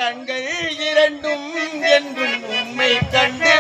கண்கள் இரண்டும் என்றும் உம்மை கண்டு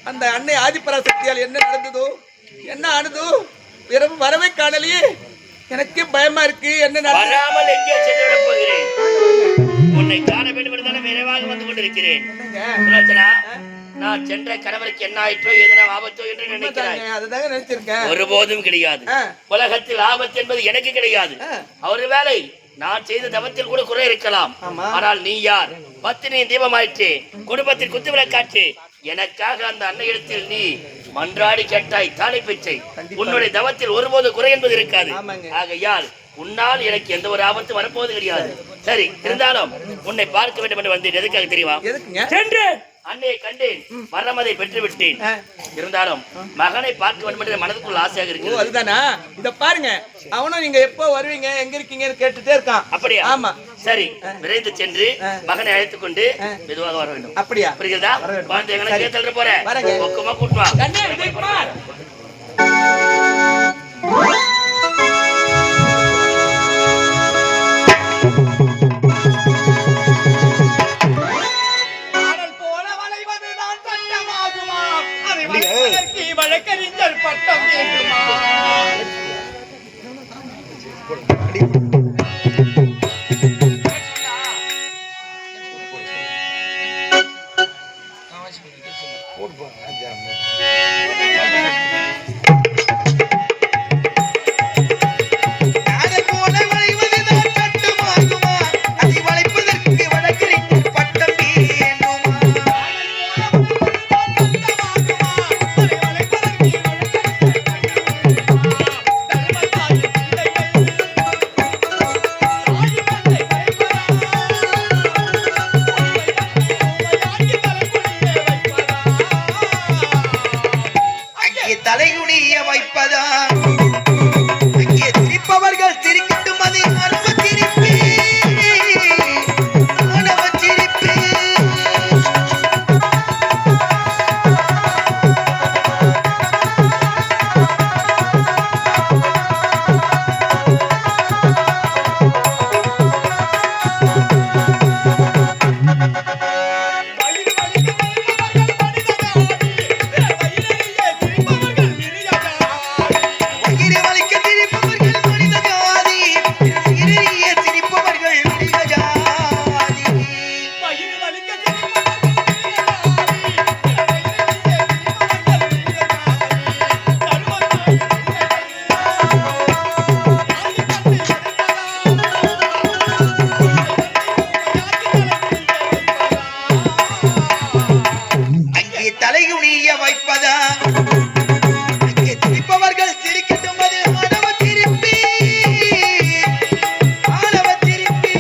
அந்த அன்னை ஆதிபராசக்தியால் என்ன நடந்ததோ என்ன ஆனதோ வரவே காணலையே. எனக்கு பயமா இருக்கு. என்ன வராமல் எங்கே சென்று விட போகிறேன்? உன்னை காண வேண்டும் என்று விரைவாக வந்து கொண்டிருக்கிறேன். நான் சென்ற கணவருக்கு என்ன ஆயிற்றோ எதனா ஆபத்தோ என்று நினைக்கிறேன். அதுதாங்க நினைச்சிருக்கேன். ஒருபோதும் கிடையாது. உலகத்தில் ஆபத்து என்பது எனக்கு கிடையாது. அவரு வேலை நான் செய்த தவத்தில் கூட குறை இருக்கலாம். ஆனால் நீ யார்? பத்தினி தீபமாயிற்று, குடும்பத்தில் குத்துவிளக்காற்று. எனக்காக அந்த அன்னையிடத்தில் நீ மன்றாடி கேட்டாய் தாலி பிச்சை. உன்னுடைய தவத்தில் ஒருபோது குறை என்பது இருக்காது. ஆகையால் உன்னால் எனக்கு எந்த ஒரு ஆபத்து வரப்போவது கிடையாது. சரி, இருந்தாலும் உன்னை பார்க்க வேண்டும் என்று வந்தேன். எதுக்காக தெரியுமா? சென்று அன்னையை கண்டேன், மரணமதை பெற்று விட்டேன். இருந்தாலும் மகனை பார்க்க வேண்டும் என்று மனதுக்குள் ஆசையாக இருக்கு. அதுதானா? இத பாருங்க, அவனும் நீங்க எப்போ வருவீங்க எங்க இருக்கீங்கன்னு கேட்டுட்டே இருக்கான். அப்படியா? ஆமா. சரி, விரைந்து சென்று மகனை அழைத்துக் கொண்டு மெதுவாக வர வேண்டும். அப்படியா? புரியுதா? வந்து எங்களை கேட்டு போறேன். பக்கமா கூட்டுவா. வழக்கறிஞர் பட்டம் வேண்டுமா? உணிய வைப்பதா அங்கே சிரிப்பவர்கள் சிரிக்கட்டும் அது அன்பு சிரிப்பு ஆணவ சிரிப்பு தலைகுனிய வைப்பதா அங்கே சிரிப்பவர்கள் சிரிக்கட்டும் அது ஆணவ சிரிப்பு ஆணவ சிரிப்பு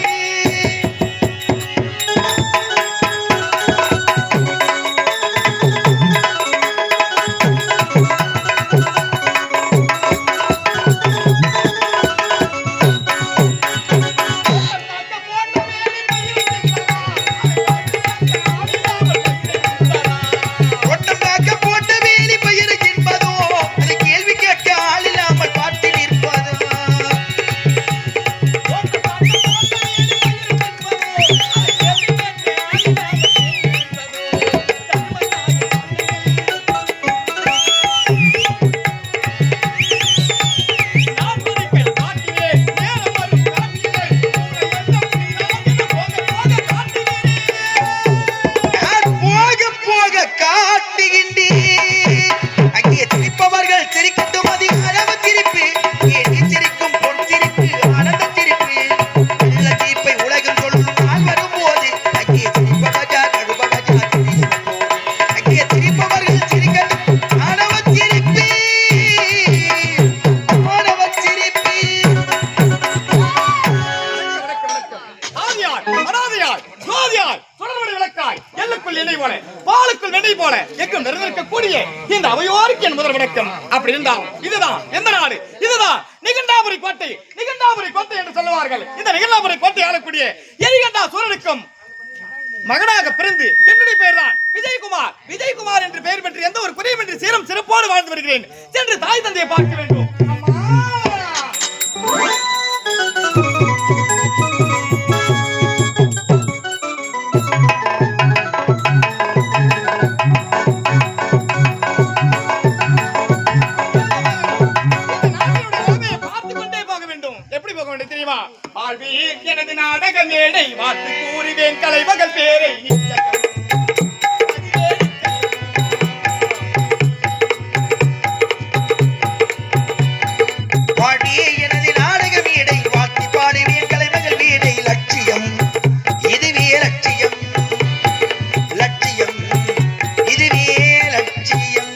இந்த அவையோருக்கு என் முதல் வணக்கம். அப்படி இருந்தால் இதுதான் எந்த நாடு? இதுதான் நிகண்டாபுரி கோட்டை. நிகண்டாபுரி கோட்டை என்று சொல்லுவார்கள். இந்த நிகண்டாபுரி கோட்டை ஆளக்கூடிய எரிகண்டா சூரனுக்கும் மகனாக பிறந்து என்னுடைய பெயர் தான் விஜயகுமார். விஜயகுமார் என்று பெயர் பெற்று எந்த ஒரு குறையும் என்று சீரம் சிறப்போடு வாழ்ந்து வருகிறேன். சென்று தாய் தந்தையை பார்க்க வேண்டும். எனது நாடக மேடை வார்த்து கூறுவேன் கலைமகள் பேரை பாடியே எனது நாடக மேடை வார்த்தி பாடுவேன் கலைமகள் மேடை லட்சியம் இதுவே லட்சியம் லட்சியம் இதுவே லட்சியம்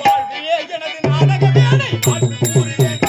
பாடியே எனது நாடக மேடை வார்த்தி கூறுவேன்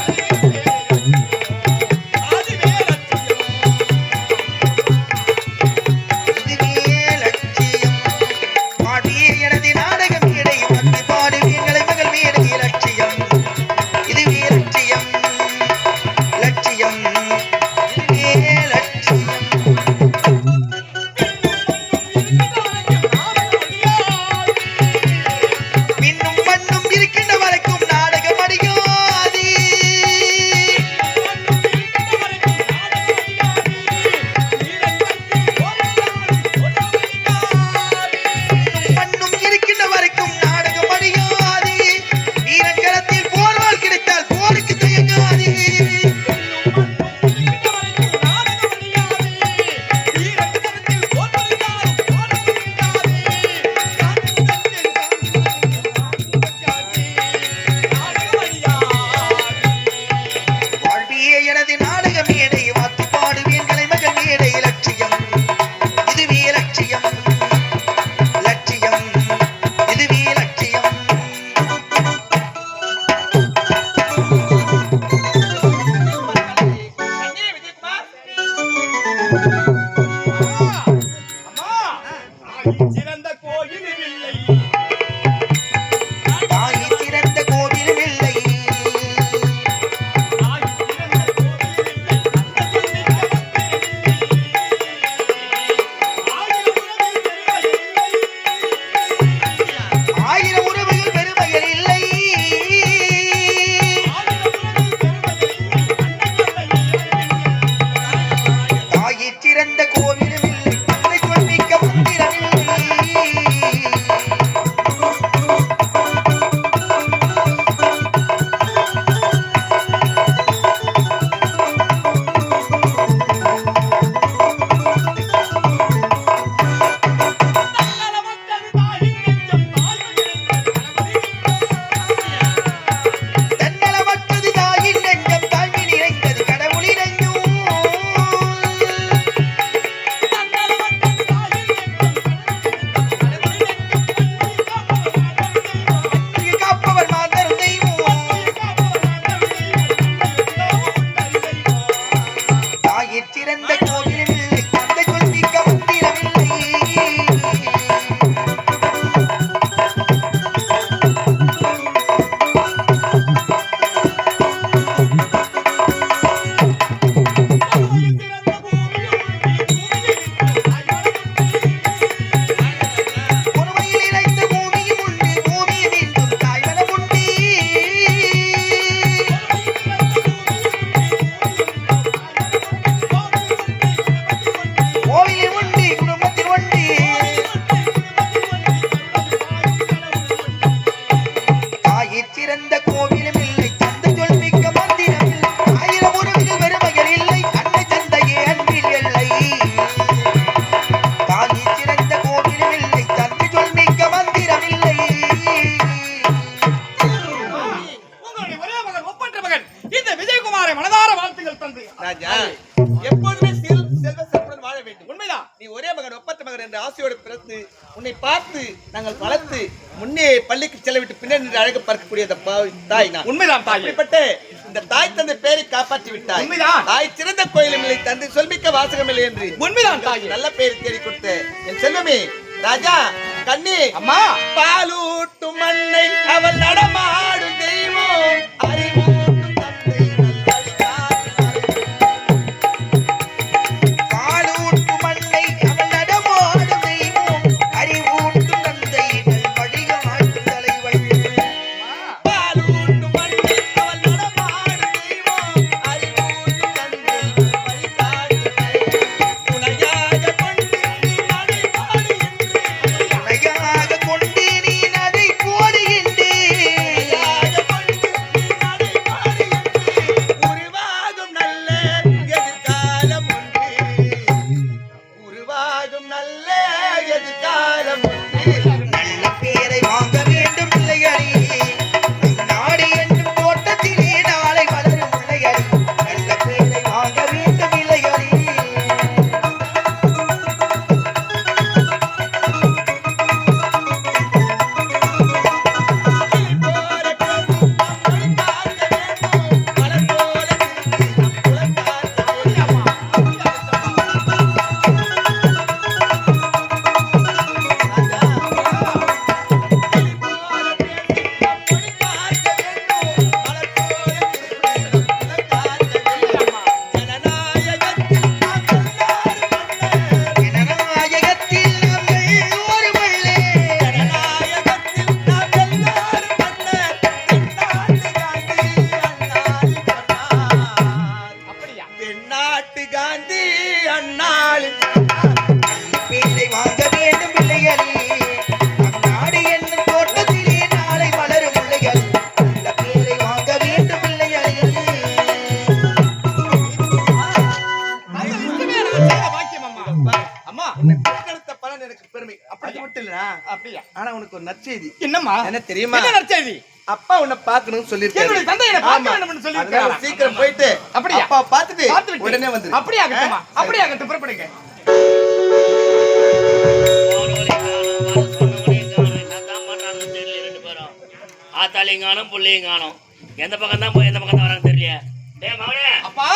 கோவிலும் இல்லை தந்தை சொல் மிக்க மந்திரம் இல்லை ஆயிரம் உறவுகள் வெறுமைகள் இல்லை அன்னை தந்தையே அன்பில் எல்லை தாலி சிறந்த கோவிலும் இல்லை தந்தை சொல் மிக்க மந்திரம் இல்லை உங்களுடைய ஒரே மகன் ஒப்பற்ற மகன் இந்த விஜயகுமாரை மனதார வாழ்த்துகள் தந்து ராஜா எப்போதுமே செல்வ செல்வத்துடன் வாழ வேண்டும். உண்மைதான். நீ ஒரே மகன் ஒப்பற்ற மகன் என்ற ஆசையோடு பிறந்து உன்னை பார்த்து நாங்கள் வளர்த்து முன்னே பள்ளிக்கு செலவிட்டு பின்னர் நின்று அழகு பார்க்கக்கூடிய அந்த தாய் நான். உண்மைதான் தாயே. அப்படிப்பட்ட இந்த தாய் தந்தை பேரை காப்பாற்றி விட்டாய். உண்மைதான். தாய் சிறந்த கோயிலும் இல்லை தந்தை சொல்மிக்க வாசகம் இல்லை என்று உண்மைதான் தாயே. நல்ல பேர் தேடி கொடுத்த என் செல்வமே ராஜா கண்ணி அம்மா பாலூட்டும் மண்ணை அவள் நடமாடும் தெய்வம் அறிவூட்டும் தந்தை பாலூட்டு மண்ணை அவள் நடமாடும் தெய்வம் அறிவூட்டும் தந்தை வழிகாட்டும் தலைவள் பாலூட்டும் மண்ணை அவள் நடமாடும் தெய்வம் அறிவூட்டும் தந்தை வழிகாட்டும் துணையாக கொண்டு நீ நடைபாடு துணையாக கொண்டு நீ நடை போடுகின்றே உருவாகும் நல்ல எதிர்காலம் ஒன்று உருவாகும் நல்ல எதிர்காலம் ஒன்று நல்ல பேரை வாங்க வேண்டும் பிள்ளைகளே நாடு என்னும் தோட்டத்திலே நாளை வளரும் பிள்ளைகளே நல்ல பேரை வாங்க வேண்டும் பிள்ளைகளே ஜனநாயகத்தில் நாங்கள் ஒரு வெள்ளை அப்படியா தென்னாட்டு காந்தி அண்ணாளின் பேரை வாங்க வேண்டும் பிள்ளைகளே நாடு என்னும் தோட்டத்திலே நாளை வளரும் பிள்ளைகள் நல்ல பேரை வாங்க வேண்டும் பிள்ளைகளே அந்த விஷயமே நான் செய்த பாக்கியம் அம்மா அம்மா உன்னை பெற்றெடுத்த பலன் எனக்கு பெருமை அப்படி மட்டும் இல்ல அப்படியா ஆனா உனக்கு ஒரு நற்செய்தி என்னம்மா என்ன தெரியுமா? என்ன நற்செய்தி அப்பா உன்னை பார்க்கணும்னு சொல்லிருக்காரு. என்னுடைய தந்தை என்னை பார்க்க ஆமா. வேண்டும் என்று சொல்லியிருக்காரா? அதனால சீக்கிரம் போயிட்டு அப்படியா? அப்பா பார்த்துட்டு பார்த்து விட்டு உடனே வந்துரு. அப்படியே ஆகட்டும்மா ஆ? அப்படியே ஆகட்டும் புறப்படுங்க ஆத்தாலையும் காணும் புள்ளையும் காணும் எந்த பக்கம் தான் போய் எந்த பக்கம் தான் வராங்க தெரியல. டேய் மகனே அப்பா